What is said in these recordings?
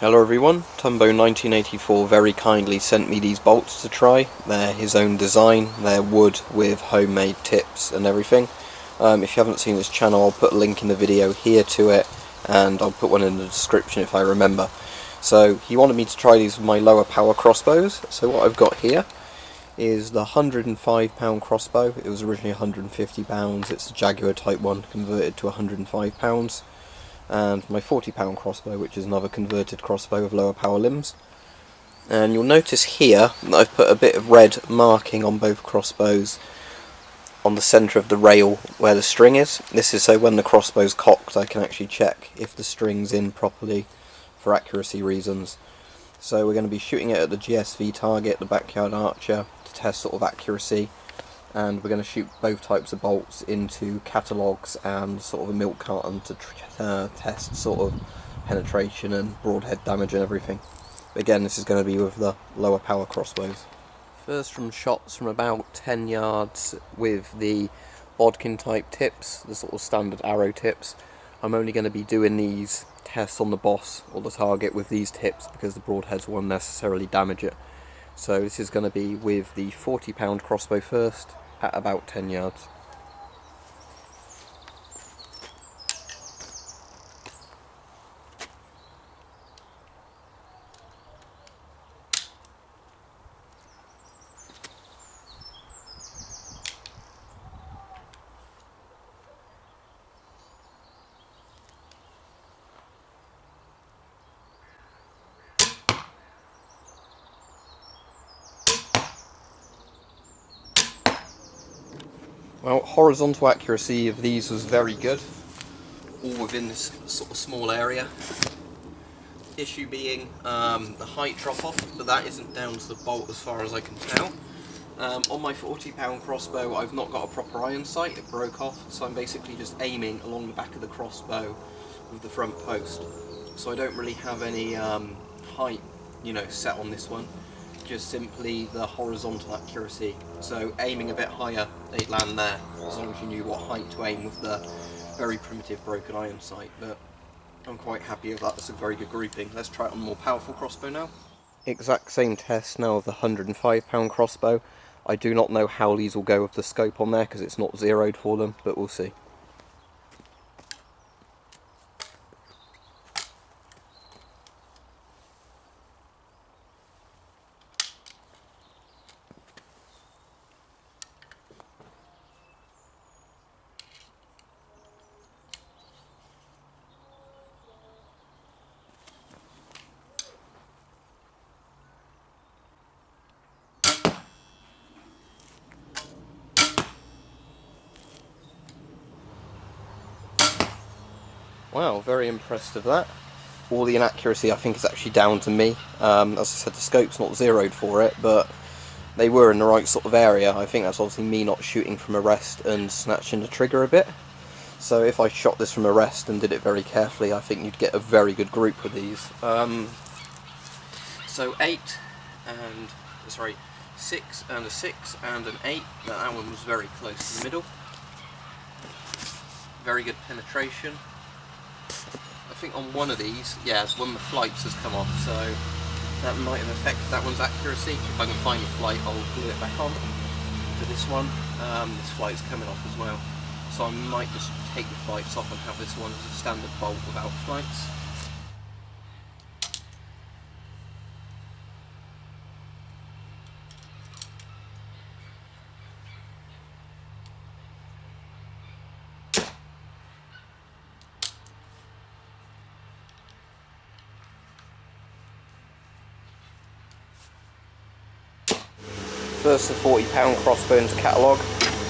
Hello everyone, Tumbo1984 very kindly sent me these bolts to try. They're his own design, they're wood with homemade tips and everything. If you haven't seen this channel, I'll put a link in the video here to it, and I'll put one in the description if I remember. So he wanted me to try these with my lower power crossbows. So what I've got here is the £105 crossbow. It was originally £150, it's a Jaguar type one converted to £105. And my £40 crossbow, which is another converted crossbow with lower power limbs. And you'll notice here that I've put a bit of red marking on both crossbows on the centre of the rail where the string is. This is so when the crossbow's cocked I can actually check if the string's in properly for accuracy reasons. So we're going to be shooting it at the GSV target, the backyard archer, to test sort of accuracy. And we're going to shoot both types of bolts into catalogues and sort of a milk carton to test sort of penetration and broadhead damage and everything. But again, this is going to be with the lower power crossbows. First, from shots from about 10 yards with the bodkin type tips, the sort of standard arrow tips. I'm only going to be doing these tests on the boss or the target with these tips because the broadheads won't necessarily damage it. So this is going to be with the £40 crossbow first, at about 10 yards. Well, horizontal accuracy of these was very good, all within this sort of small area. Issue being the height drop off, but that isn't down to the bolt as far as I can tell. On my £40 crossbow I've not got a proper iron sight, it broke off, so I'm basically just aiming along the back of the crossbow with the front post. So I don't really have any height, set on this one. Just simply the horizontal accuracy. So aiming a bit higher, they'd land there, as long as you knew what height to aim with the very primitive broken iron sight. But I'm quite happy with that, that's a very good grouping. Let's try it on a more powerful crossbow now. Exact same test now of the £105 crossbow. I do not know how these will go with the scope on there because it's not zeroed for them, but we'll see. Wow, very impressed with that. All the inaccuracy I think is actually down to me. As I said, the scope's not zeroed for it, but they were in the right sort of area. I think that's obviously me not shooting from a rest and snatching the trigger a bit. So if I shot this from a rest and did it very carefully, I think you'd get a very good group with these. So 6 and a 6 and an 8. That one was very close to the middle. Very good penetration. I think on one of these, yeah, one of the flights has come off, so that might have affected that one's accuracy. If I can find the flight, I'll glue it back on to this one. This flight's coming off as well, so I might just take the flights off and have this one as a standard bolt without flights. First the £40 crossbow into catalogue.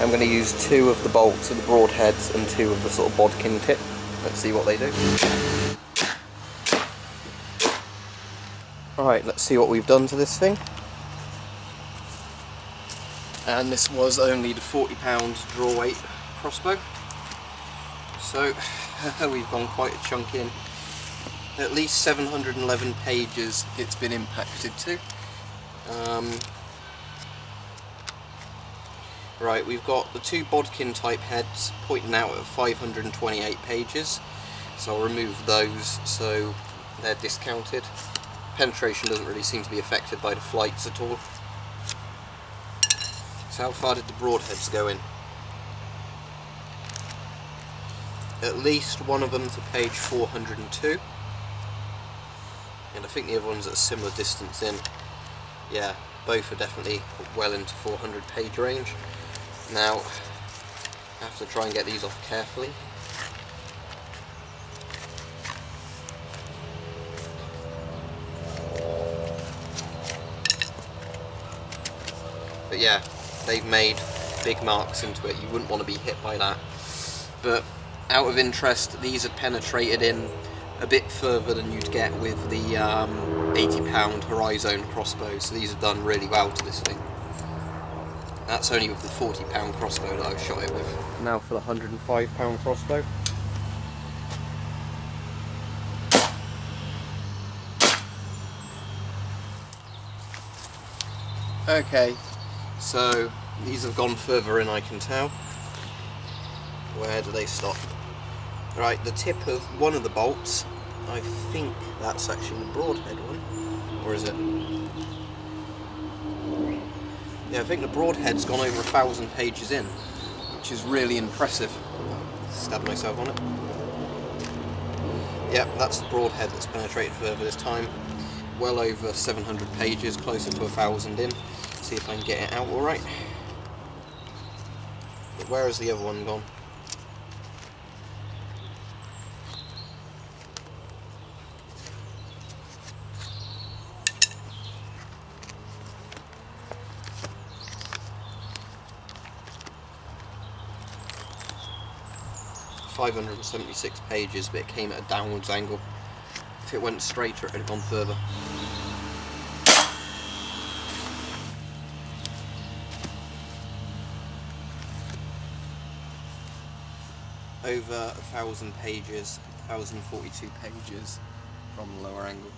I'm going to use 2 of the bolts of the broadheads and 2 of the sort of bodkin tip. Let's see what they do. Alright, let's see what we've done to this thing. And this was only the £40 draw weight crossbow. So we've gone quite a chunk in. At least 711 pages it's been impacted to. Right, we've got the 2 bodkin type heads pointing out at 528 pages, so I'll remove those. So they're discounted. Penetration doesn't really seem to be affected by the flights at all. So how far did the broadheads go in? At least one of them to page 402, and I think the other one's at a similar distance in. Yeah, both are definitely well into 400 page range. Now, I have to try and get these off carefully. But yeah, they've made big marks into it. You wouldn't want to be hit by that. But out of interest, these are penetrated in a bit further than you'd get with the £80 Horizon crossbows. So these have done really well to this thing. That's only with the £40 crossbow that I've shot it with. Now for the £105 crossbow. Okay, so these have gone further in, I can tell. Where do they stop? Right, the tip of one of the bolts, I think that's actually the broadhead one, or is it? Yeah, I think the broadhead's gone over 1,000 pages in, which is really impressive. Stab myself on it. Yep, that's the broadhead that's penetrated further this time. Well over 700 pages, closer to 1,000 in. See if I can get it out alright. But where has the other one gone? .576 pages, but it came at a downwards angle. If it went straighter, it would have gone further. Over 1,000 pages, 1,042 pages from the lower angle.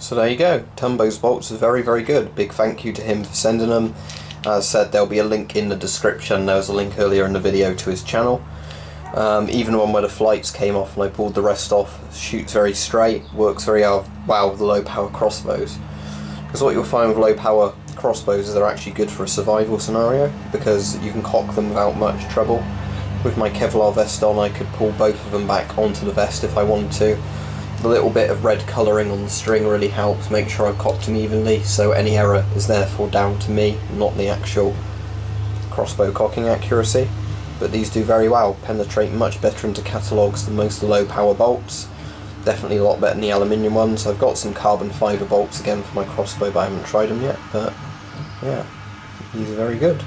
So there you go, Tumbo's bolts are very, very good. Big thank you to him for sending them. As I said, there'll be a link in the description. There was a link earlier in the video to his channel. Even the one where the flights came off and I pulled the rest off, shoots very straight, works very well with the low power crossbows. Because what you'll find with low power crossbows is they're actually good for a survival scenario, because you can cock them without much trouble. With my Kevlar vest on, I could pull both of them back onto the vest if I wanted to. The little bit of red colouring on the string really helps make sure I've cocked them evenly, so any error is therefore down to me, not the actual crossbow cocking accuracy. But these do very well, penetrate much better into catalogues than most of the low power bolts. Definitely a lot better than the aluminium ones. I've got some carbon fibre bolts again for my crossbow, but I haven't tried them yet. But yeah, these are very good.